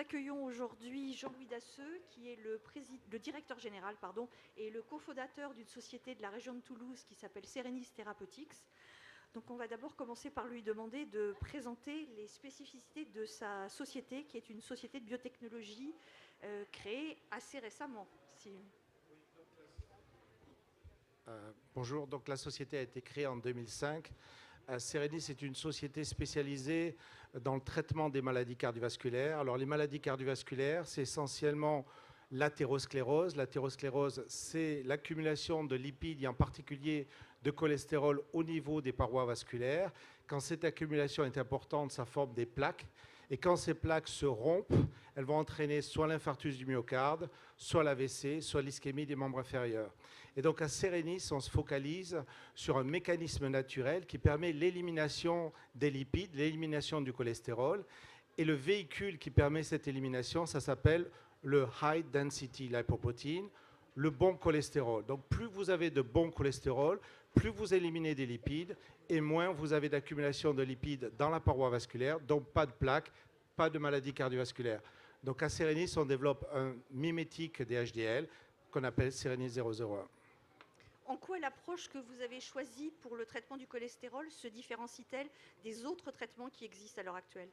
accueillons aujourd'hui Jean-Louis Dasseux, qui est le directeur général et le cofondateur d'une société de la région de Toulouse qui s'appelle Serenis Therapeutics. Donc on va d'abord commencer par lui demander de présenter les spécificités de sa société, qui est une société de biotechnologie créée assez récemment. Bonjour, donc la société a été créée en 2005. Serenis est une société spécialisée dans le traitement des maladies cardiovasculaires. Alors les maladies cardiovasculaires, c'est essentiellement l'athérosclérose. L'athérosclérose, c'est l'accumulation de lipides et en particulier de cholestérol au niveau des parois vasculaires. Quand cette accumulation est importante, ça forme des plaques. Et quand ces plaques se rompent, elles vont entraîner soit l'infarctus du myocarde, soit l'AVC, soit l'ischémie des membres inférieurs. Et donc à Serenis, on se focalise sur un mécanisme naturel qui permet l'élimination des lipides, l'élimination du cholestérol. Et le véhicule qui permet cette élimination, ça s'appelle le High Density Lipoprotein, le bon cholestérol. Donc plus vous avez de bon cholestérol, plus vous éliminez des lipides et moins vous avez d'accumulation de lipides dans la paroi vasculaire, donc pas de plaques, pas de maladie cardiovasculaire. Donc à Serenis, on développe un mimétique des HDL qu'on appelle Serenis 001. En quoi l'approche que vous avez choisie pour le traitement du cholestérol se différencie-t-elle des autres traitements qui existent à l'heure actuelle?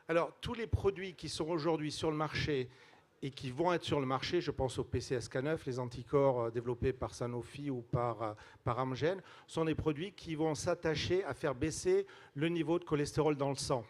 Alors, tous les produits qui sont aujourd'hui sur le marché et qui vont être sur le marché, je pense au PCSK9, les anticorps développés par Sanofi ou par Amgen, sont des produits qui vont s'attacher à faire baisser le niveau de cholestérol dans le sang.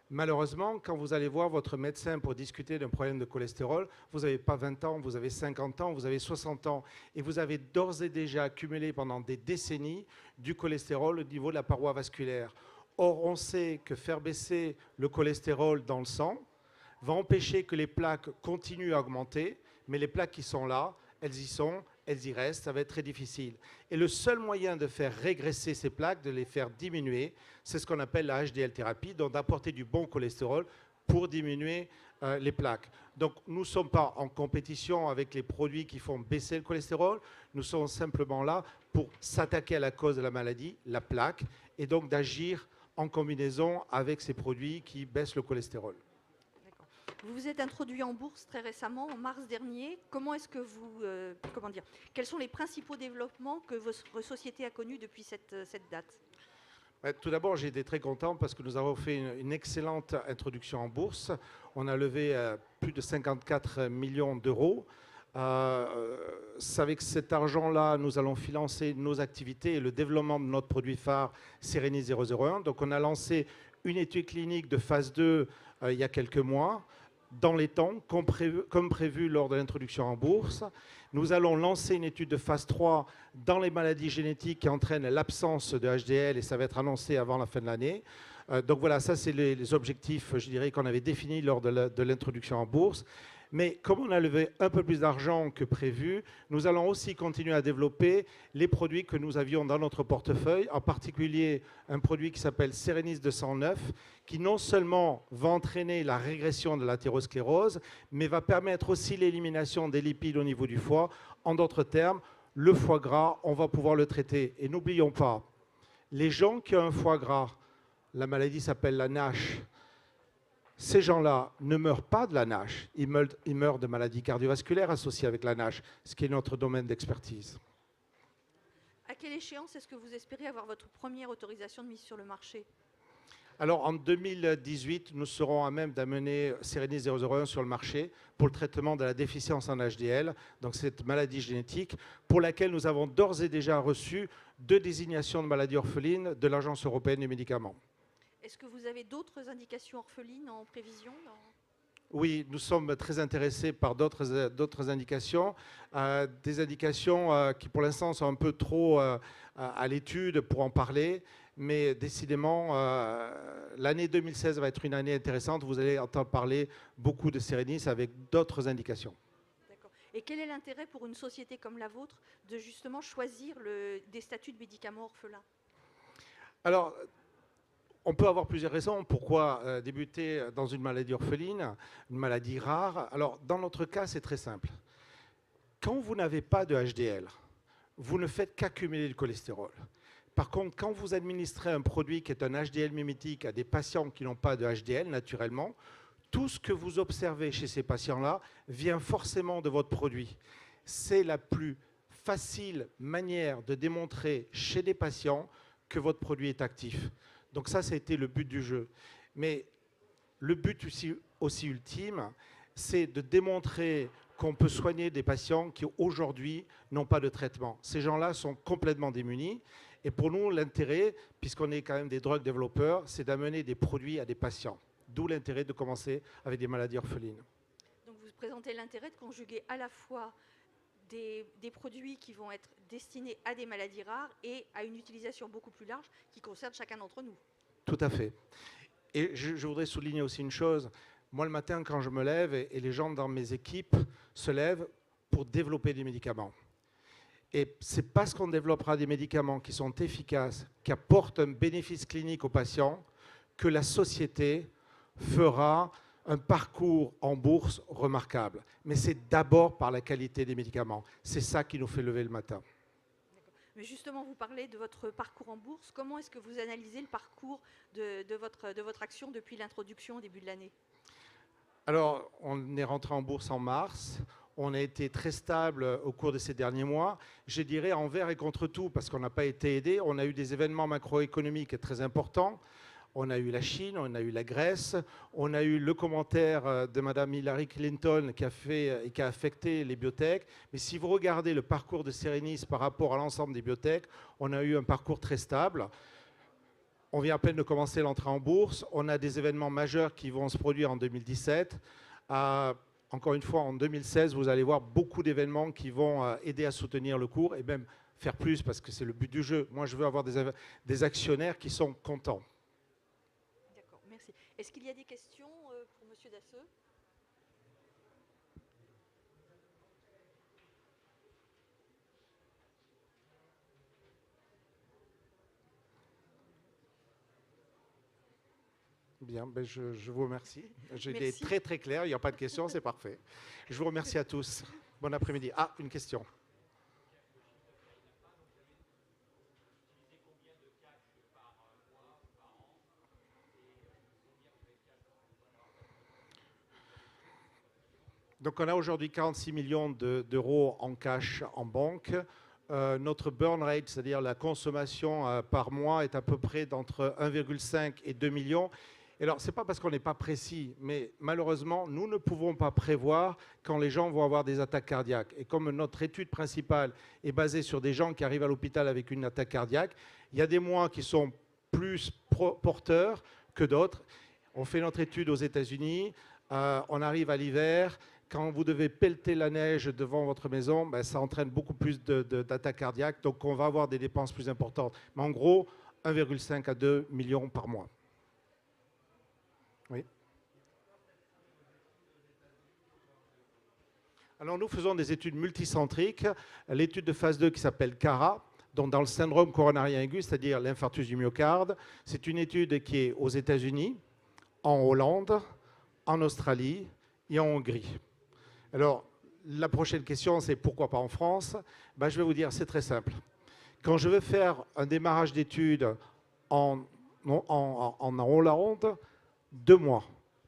Malheureusement, quand vous allez voir votre médecin pour discuter d'un problème de cholestérol, vous n'avez pas 20 ans, vous avez 50 ans, vous avez 60 ans, et vous avez d'ores et déjà accumulé pendant des décennies du cholestérol au niveau de la paroi vasculaire. Or, on sait que faire baisser le cholestérol dans le sang va empêcher que les plaques continuent à augmenter, mais les plaques qui sont là, elles y sont, elles y restent, ça va être très difficile. Et le seul moyen de faire régresser ces plaques, de les faire diminuer, c'est ce qu'on appelle la HDL thérapie, donc d'apporter du bon cholestérol pour diminuer les plaques. Donc nous ne sommes pas en compétition avec les produits qui font baisser le cholestérol, nous sommes simplement là pour s'attaquer à la cause de la maladie, la plaque, et donc d'agir en combinaison avec ces produits qui baissent le cholestérol. Vous vous êtes introduit en bourse très récemment, en mars dernier. Comment est-ce que vous, quels sont les principaux développements que votre société a connus depuis cette date? Tout d'abord, j'ai été très content parce que nous avons fait une excellente introduction en bourse. On a levé plus de 54 millions d'euros. C'est avec cet argent-là, nous allons financer nos activités et le développement de notre produit phare Serenis 001. Donc, on a lancé une étude clinique de phase 2 il y a quelques mois, dans les temps, comme prévu lors de l'introduction en bourse. Nous allons lancer une étude de phase 3 dans les maladies génétiques qui entraînent l'absence de HDL et ça va être annoncé avant la fin de l'année. Donc voilà, ça c'est les objectifs, je dirais, qu'on avait définis lors de l'introduction en bourse. Mais comme on a levé un peu plus d'argent que prévu, nous allons aussi continuer à développer les produits que nous avions dans notre portefeuille, en particulier un produit qui s'appelle Serenis 209, qui non seulement va entraîner la régression de l'athérosclérose, mais va permettre aussi l'élimination des lipides au niveau du foie. En d'autres termes, le foie gras, on va pouvoir le traiter. Et n'oublions pas, les gens qui ont un foie gras, la maladie s'appelle la NASH, ces gens-là ne meurent pas de la NASH, ils meurent de maladies cardiovasculaires associées avec la NASH, ce qui est notre domaine d'expertise. À quelle échéance est-ce que vous espérez avoir votre première autorisation de mise sur le marché? Alors en 2018, nous serons à même d'amener Serenis 001 sur le marché pour le traitement de la déficience en HDL, donc cette maladie génétique pour laquelle nous avons d'ores et déjà reçu 2 désignations de maladies orphelines de l'Agence européenne des médicaments. Est-ce que vous avez d'autres indications orphelines en prévision? Oui, nous sommes très intéressés par d'autres indications, des indications qui pour l'instant sont un peu trop à l'étude pour en parler, mais décidément l'année 2016 va être une année intéressante, vous allez entendre parler beaucoup de Serenis avec d'autres indications. D'accord. Et quel est l'intérêt pour une société comme la vôtre de justement choisir des statuts de médicaments orphelins? Alors, on peut avoir plusieurs raisons. Pourquoi débuter dans une maladie orpheline, une maladie rare? Alors, dans notre cas, c'est très simple. Quand vous n'avez pas de HDL, vous ne faites qu'accumuler le cholestérol. Par contre, quand vous administrez un produit qui est un HDL mimétique à des patients qui n'ont pas de HDL, naturellement, tout ce que vous observez chez ces patients-là vient forcément de votre produit. C'est la plus facile manière de démontrer chez des patients que votre produit est actif. Donc ça a été le but du jeu. Mais le but aussi ultime, c'est de démontrer qu'on peut soigner des patients qui aujourd'hui n'ont pas de traitement. Ces gens-là sont complètement démunis. Et pour nous, l'intérêt, puisqu'on est quand même des drug développeurs, c'est d'amener des produits à des patients. D'où l'intérêt de commencer avec des maladies orphelines. Donc vous présentez l'intérêt de conjuguer à la fois des produits qui vont être destinés à des maladies rares et à une utilisation beaucoup plus large qui concerne chacun d'entre nous. Tout à fait. Et je voudrais souligner aussi une chose. Moi, le matin, quand je me lève, et les gens dans mes équipes se lèvent pour développer des médicaments. Et c'est parce qu'on développera des médicaments qui sont efficaces, qui apportent un bénéfice clinique aux patients, que la société fera un parcours en bourse remarquable. Mais c'est d'abord par la qualité des médicaments. C'est ça qui nous fait lever le matin. Mais justement, vous parlez de votre parcours en bourse. Comment est-ce que vous analysez le parcours de votre action depuis l'introduction au début de l'année? Alors, on est rentré en bourse en mars. On a été très stable au cours de ces derniers mois. Je dirais envers et contre tout, parce qu'on n'a pas été aidé. On a eu des événements macroéconomiques très importants. On a eu la Chine, on a eu la Grèce, on a eu le commentaire de Mme Hillary Clinton qui a affecté les biotech. Mais si vous regardez le parcours de Serenis par rapport à l'ensemble des biotech, on a eu un parcours très stable. On vient à peine de commencer l'entrée en bourse. On a des événements majeurs qui vont se produire en 2017. Encore une fois, en 2016, vous allez voir beaucoup d'événements qui vont aider à soutenir le cours et même faire plus parce que c'est le but du jeu. Moi, je veux avoir des actionnaires qui sont contents. D'accord, merci. Est-ce qu'il y a des questions pour M. Dasseux? Bien, ben je vous remercie. J'ai été très très clair, il n'y a pas de questions, c'est parfait. Je vous remercie à tous. Bon après-midi. Ah, une question. Donc on a aujourd'hui 46 millions d'euros en cash en banque. Notre burn rate, c'est-à-dire la consommation par mois, est à peu près d'entre 1,5 et 2 millions. Et alors, ce n'est pas parce qu'on n'est pas précis, mais malheureusement, nous ne pouvons pas prévoir quand les gens vont avoir des attaques cardiaques. Et comme notre étude principale est basée sur des gens qui arrivent à l'hôpital avec une attaque cardiaque, il y a des mois qui sont plus porteurs que d'autres. On fait notre étude aux États-Unis, on arrive à l'hiver. Quand vous devez pelleter la neige devant votre maison, ben, ça entraîne beaucoup plus d'attaques cardiaques. Donc, on va avoir des dépenses plus importantes. Mais en gros, 1,5 à 2 millions par mois. Oui. Alors, nous faisons des études multicentriques. L'étude de phase 2 qui s'appelle CARA, donc dans le syndrome coronarien aigu, c'est-à-dire l'infarctus du myocarde. C'est une étude qui est aux États-Unis, en Hollande, en Australie et en Hongrie. Alors, la prochaine question, c'est pourquoi pas en France? Ben, je vais vous dire, c'est très simple. Quand je veux faire un démarrage d'études en Hollande, 2 mois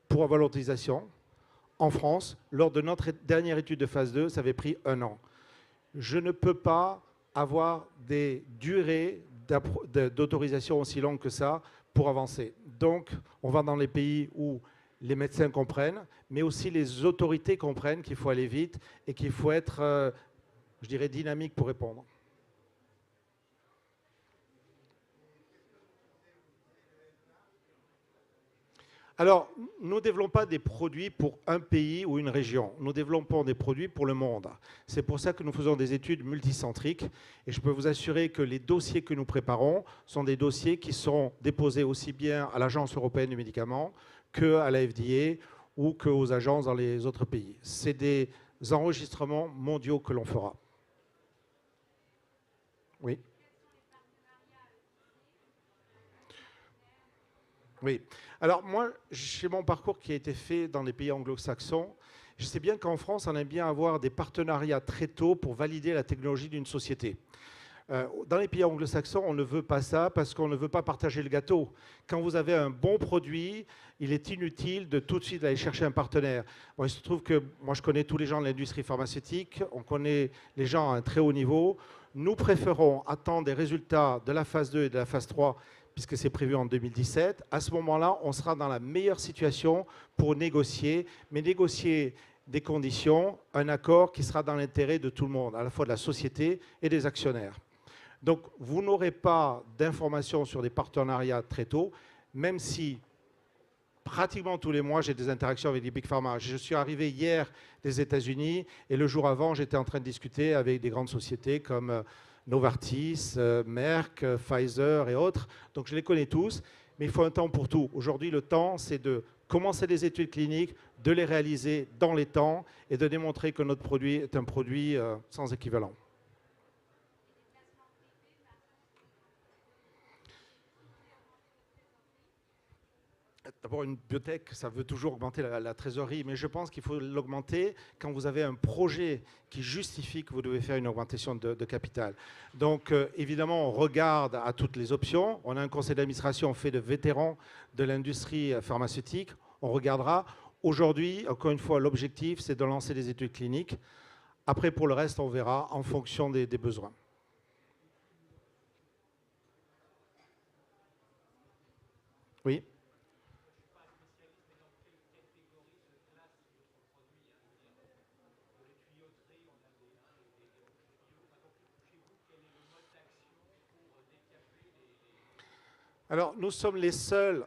pour avoir l'autorisation. En France, lors de notre dernière étude de phase 2, ça avait pris 1 an. Je ne peux pas avoir des durées d'autorisation aussi longues que ça pour avancer. Donc, on va dans les pays où les médecins comprennent, mais aussi les autorités comprennent qu'il faut aller vite et qu'il faut être, je dirais, dynamique pour répondre. Alors, nous ne développons pas des produits pour un pays ou une région. Nous développons des produits pour le monde. C'est pour ça que nous faisons des études multicentriques. Et je peux vous assurer que les dossiers que nous préparons sont des dossiers qui sont déposés aussi bien à l'Agence européenne du médicament qu'à la FDA ou qu'aux agences dans les autres pays. C'est des enregistrements mondiaux que l'on fera. Oui. Oui. Alors moi, j'ai mon parcours qui a été fait dans les pays anglo-saxons. Je sais bien qu'en France, on aime bien avoir des partenariats très tôt pour valider la technologie d'une société. Dans les pays anglo-saxons, on ne veut pas ça parce qu'on ne veut pas partager le gâteau. Quand vous avez un bon produit, il est inutile de tout de suite aller chercher un partenaire. Bon, il se trouve que moi, je connais tous les gens de l'industrie pharmaceutique, on connaît les gens à un très haut niveau. Nous préférons attendre des résultats de la phase 2 et de la phase 3, puisque c'est prévu en 2017. À ce moment-là, on sera dans la meilleure situation pour négocier, mais négocier des conditions, un accord qui sera dans l'intérêt de tout le monde, à la fois de la société et des actionnaires. Donc, vous n'aurez pas d'informations sur des partenariats très tôt, même si pratiquement tous les mois, j'ai des interactions avec les Big Pharma. Je suis arrivé hier des États-Unis et le jour avant, j'étais en train de discuter avec des grandes sociétés comme Novartis, Merck, Pfizer et autres. Donc, je les connais tous, mais il faut un temps pour tout. Aujourd'hui, le temps, c'est de commencer des études cliniques, de les réaliser dans les temps et de démontrer que notre produit est un produit sans équivalent. D'abord, une biotech, ça veut toujours augmenter la trésorerie, mais je pense qu'il faut l'augmenter quand vous avez un projet qui justifie que vous devez faire une augmentation de capital. Donc, évidemment, on regarde à toutes les options. On a un conseil d'administration fait de vétérans de l'industrie pharmaceutique. On regardera. Aujourd'hui, encore une fois, l'objectif, c'est de lancer des études cliniques. Après, pour le reste, on verra en fonction des besoins. Oui. Alors, nous sommes les seuls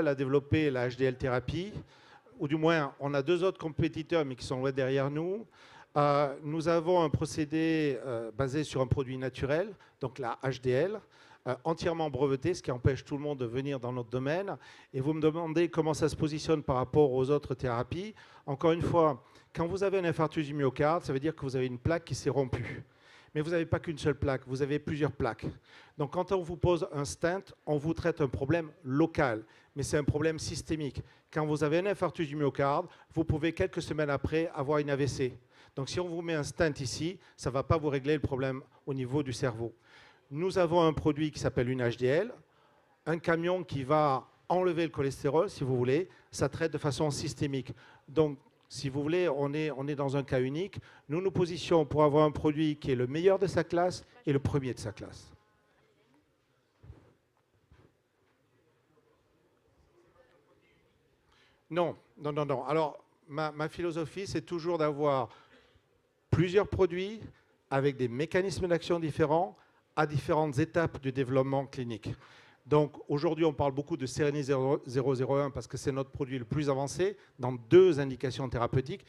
à développer la HDL thérapie, ou du moins, on a deux autres compétiteurs, mais qui sont loin derrière nous. Nous avons un procédé basé sur un produit naturel, donc la HDL, entièrement breveté, ce qui empêche tout le monde de venir dans notre domaine. Et vous me demandez comment ça se positionne par rapport aux autres thérapies. Encore une fois, quand vous avez un infarctus du myocarde, ça veut dire que vous avez une plaque qui s'est rompue. Mais vous n'avez pas qu'une seule plaque, vous avez plusieurs plaques. Donc quand on vous pose un stent, on vous traite un problème local, mais c'est un problème systémique. Quand vous avez un infarctus du myocarde, vous pouvez quelques semaines après avoir une AVC. Donc si on vous met un stent ici, ça ne va pas vous régler le problème au niveau du cerveau. Nous avons un produit qui s'appelle une HDL, un camion qui va enlever le cholestérol, si vous voulez, ça traite de façon systémique. Donc si vous voulez, on est dans un cas unique. Nous nous positionnons pour avoir un produit qui est le meilleur de sa classe et le premier de sa classe. Non, non, non, non. Alors, ma philosophie, c'est toujours d'avoir plusieurs produits avec des mécanismes d'action différents à différentes étapes du développement clinique. Donc aujourd'hui, on parle beaucoup de Serenis 001 parce que c'est notre produit le plus avancé dans deux indications thérapeutiques,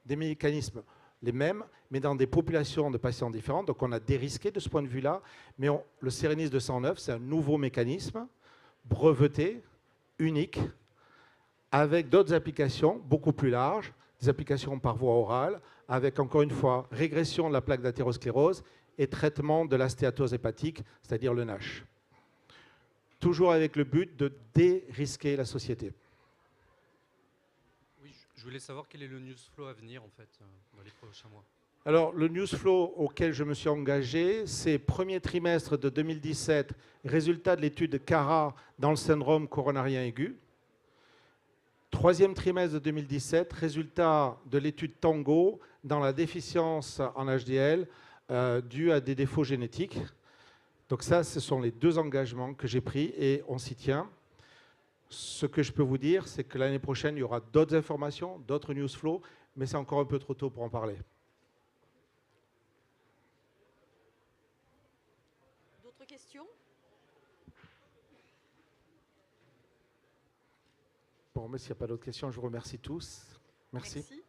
des mécanismes les mêmes, mais dans des populations de patients différentes. Donc on a dérisqué de ce point de vue-là, mais le Serenis 209, c'est un nouveau mécanisme breveté, unique, avec d'autres applications beaucoup plus larges, des applications par voie orale, avec encore une fois régression de la plaque d'athérosclérose et traitement de l'astéatose hépatique, c'est-à-dire le NASH. Toujours avec le but de dérisquer la société. Oui, je voulais savoir quel est le news flow à venir en fait dans les prochains mois. Alors le news flow auquel je me suis engagé, c'est premier trimestre de 2017, résultat de l'étude CARA dans le syndrome coronarien aigu. Troisième trimestre de 2017, résultat de l'étude TANGO dans la déficience en HDL due à des défauts génétiques. Donc ça, ce sont les deux engagements que j'ai pris et on s'y tient. Ce que je peux vous dire, c'est que l'année prochaine, il y aura d'autres informations, d'autres news flow, mais c'est encore un peu trop tôt pour en parler. D'autres questions? Bon, mais s'il n'y a pas d'autres questions, je vous remercie tous. Merci. Merci.